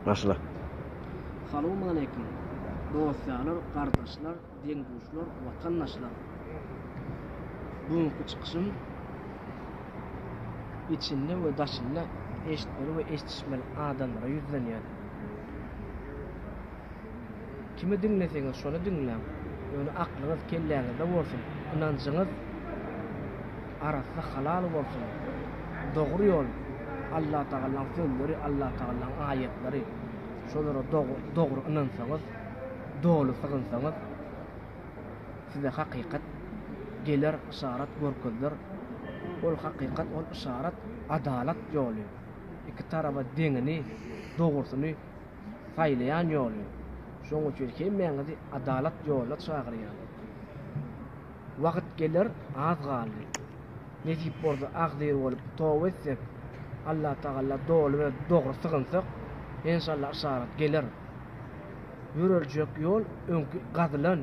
Başla. Assalamu alaykum. Dostlar, kardeşler, denguşlar, vatandaşlar. Bugünkü çıkışım içinde ve daşında eşitmeli ve eşitişmeli adamlara yüzleniyor. Kimi dinleseniz şonu dinleyin. Yani aklınız kellerinizde olsun. İnancınız arasında halal olsun. Doğru yol. Allah Teala'nın sözleri, Allah Teala'nın ayetleri. Şolara doğru inansanız, doğru sığınsanız size hakikat gelir, işaret görkezler. Ol hakikat, ol işaret adalet yolu. İki tarafa dengini, doğrusunu saylayan yolu. Şoň üçin hemmeňizi adalet ýoluna çagyrýar. Wagt gelir, az galdy. Nesip bolsa agdyr bolup tawba etsek, Allah Taala dogry we dogry sygynsak, inşallah işaret gelir. Ýöreljek ýol öňkü gazylan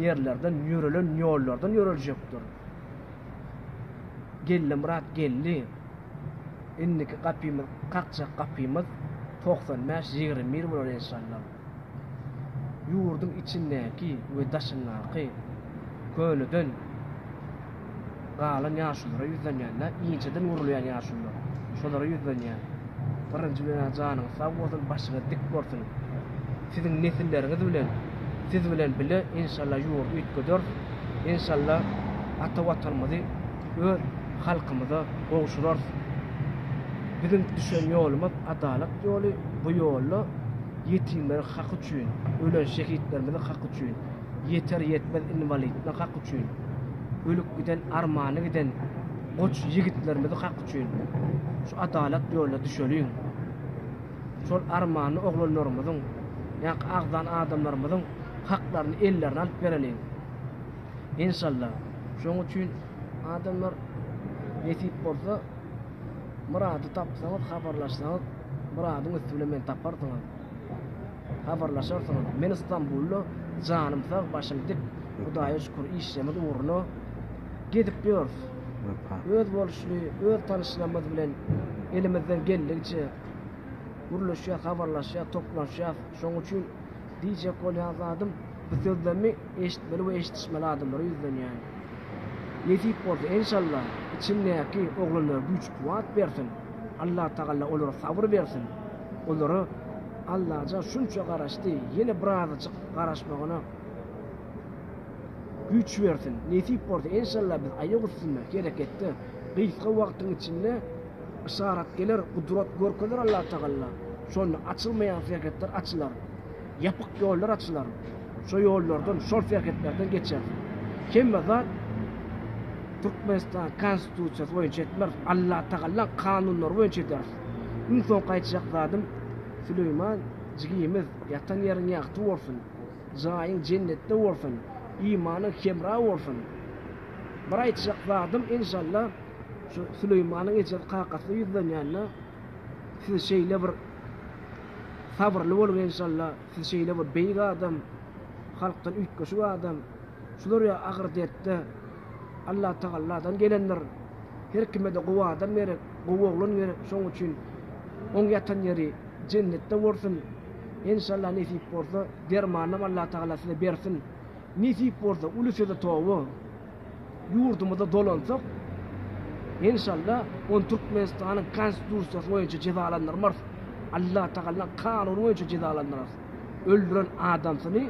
ýerlerden, ýörelen ýollardan ýöreljekdir. Gelli murat gelli. Inniki gapymyz, gakjak gapymyz 95-21 bolar inşallah. Ýurdun içindäki we daşyndaky köylüden galan ýaşulary ýüzlenýänler, ýeňçeden urulýan ýaşullar. Şolary ýüzlenýär. Birinji bilen janyň sag bolsun, başyňy dik bolsun. Siziň nesilleriniz bilen, siz bilen bile inşallah ýurd üýtgeder. İnşallah ata watanymyzy, öz halkymyza gowşurar. Bizim düşen yolumuz adalet yolu. Bu yolla yetimlerin hakkı üçün, ölen şehitlerimizin hakkı üçün, yeter yetmez invalidlerin hakkı üçün, ölüp giden, armağanı giden koç yigitlerimizin hakkı üçün şu adalet yolla düşölüyün. Şol armağanı oğlanlarımızın, yani ağzdan adamlarımızın haklarını ellerine alıp verelim. İnşallah. Şoň üçün adamlar yetip bolsa murady tapsaňyz, habarlaşsaňyz, muradyňyz üstüne men taparsyňyz. Habarlaşarsyňyz. Men İstanbulda janym sag, başym dik, Hudaýa şükür işlemiz uğruna gidip ýörüs. Öz boluşly, öz tanışlarymyz bilen elimizden geldiňçe uruluşýar, habarlaşýar, toplanýar. Şoň üçin diýjek bolýan zadym bu sözlerimi eşitmeli we eşitişmeli adamlara ýüzlenýär. Yetip bolsa inşallah içindäki oglanlar güç kuwat bersin. Allah Taala olara sabır bersin. Olary Allah'a şunça garaşdy, ýene birazajyk garaşmagyna güç bersin. Yetip bolsa inşallah biz aýak üstünde gereketdi. Gysga wagtyň içinde işaret gelir, kudret görkeler Allah Taala. Şonu açylmayan ferketler açylar. Yapyk ýollar açylar. Şo ýollardan, şol ferketlerden geçer. Kim bazat Türkmenistan konstitusiýasy boýunça etmer, Allah Taala kanunlary boýunça eder. Inson gaýtjak zadym Süleyman jigimiz ýatan ýeriň ýakty bolsun. Jaýyň jennetde bolsun. İmanyň hemra bolsun. Bir aýtjak zadym inşallah şu Süleymanyň ejet kakasy ýüzlenýänler siz şeýle bir sabrly bolun inşallah. Siz şeýle bir beýik adam, halkdan üýtgeşik adam. Şular ýa ahiretde Allah Teala'dan gelenler her kime de guwadan berip, guwaglan berip, şoň üçin oň ýatan ýeri jennetde bolsun. İnşallah nesip bolsa dermanam Allah Teala size bersin. Nesip bolsa ulusda towa ýurdumyzda dolansak inşallah on Türkmenistanyň konstitusiýasy boýunça cezalandyrmaz. Allah Teala kanuny boýunça cezalandyrmaz. Öldüren adamsyny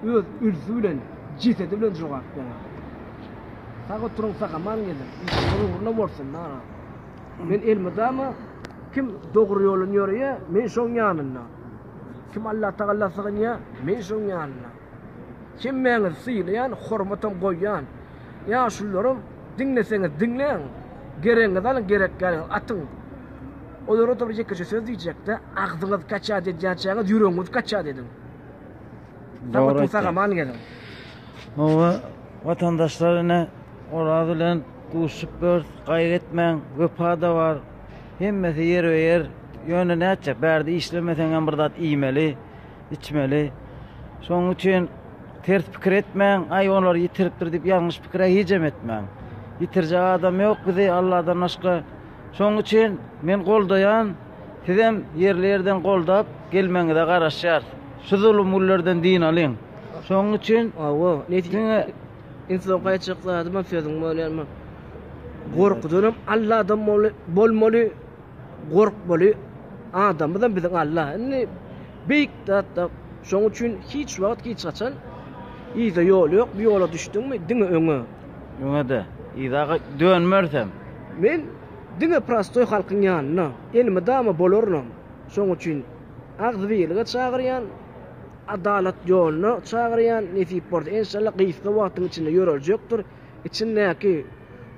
öz ülsü bilen, jesedi bilen jogap berer. Sağa turun sağa man gelir. Uğruna bolsun nara. Men elmidama kim dogry ýolun ýörýär, men şoň ýanynda. Kim Allah Taala sygynýar, men şoň ýanynda. Kim meni syýlaýan, hormatam goýýan. Ya şularym dinleseňiz dinleň. Gereňiz alyn, gerek gäliň atyň. Olar oturup jekçe söz diýjekde, agzyňyz kaçat edýänçäňiz ýüregiňiz kaçat edin. Sağa sağa man gelir. Owa vatandaşlaryna orada bilen guşup bir gaýretmeň, wepada bar. Hemmesi yer we yer ýönüne açjak. Bärde işlemeseň bir zat iýmeli, içmeli. Şoň üçin ters pikir etmeň, aý onları ýitiripdir diýip ýalňyş pikire hejam etmeň. Ýitirjek adam ýok bizi Allahdan başga. Şoň üçin men goldaýan Sizem yerlerden goldap gelmeňize garaşýar. Şu zulümlerden din alyň. Şoň üçin Awa, netice insan gaýçyklady men sözüň bolýarmy? Gorkudanam Allahdan bolmaly, gorkmaly adamdan biziň Allah. Indi beýik da şoň üçin hiç wagt hiç gaçan ýyda ýol ýok, bir ýola düşdiňmi diňe öňe. ýöňede ýyda dönmersem Men diňe prastoy halkyň ýanyna elmi dama bolarnam. Şoň üçin agzwylyga çagyrýan, adalet ýoluna çagyrýan, nesip bord inşallah gysga wagtyň içinde ýöreljekdir. İçindäki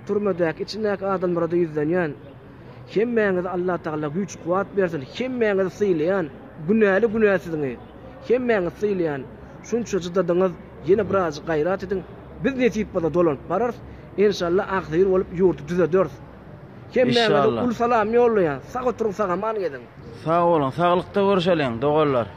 turmadäki içindäki adamlara da ýüzlenýän. Hemmeňize Allah Taala güç kuwat bersin. Hemmeňize sylaýan, günäli günäsiziňi. Hemmeňize sylaýan. Şunça jydadyňyz ýene biraz gaýrat edin. Biz nesip bolda dolanyp bararys. İnşallah ahir bolup ýurdu düzederiz. Hemmeňize ul salam ýollaýan. Sag oturup sagaman gedin. sağ olun, sağlıkta görüşelim, dogallar.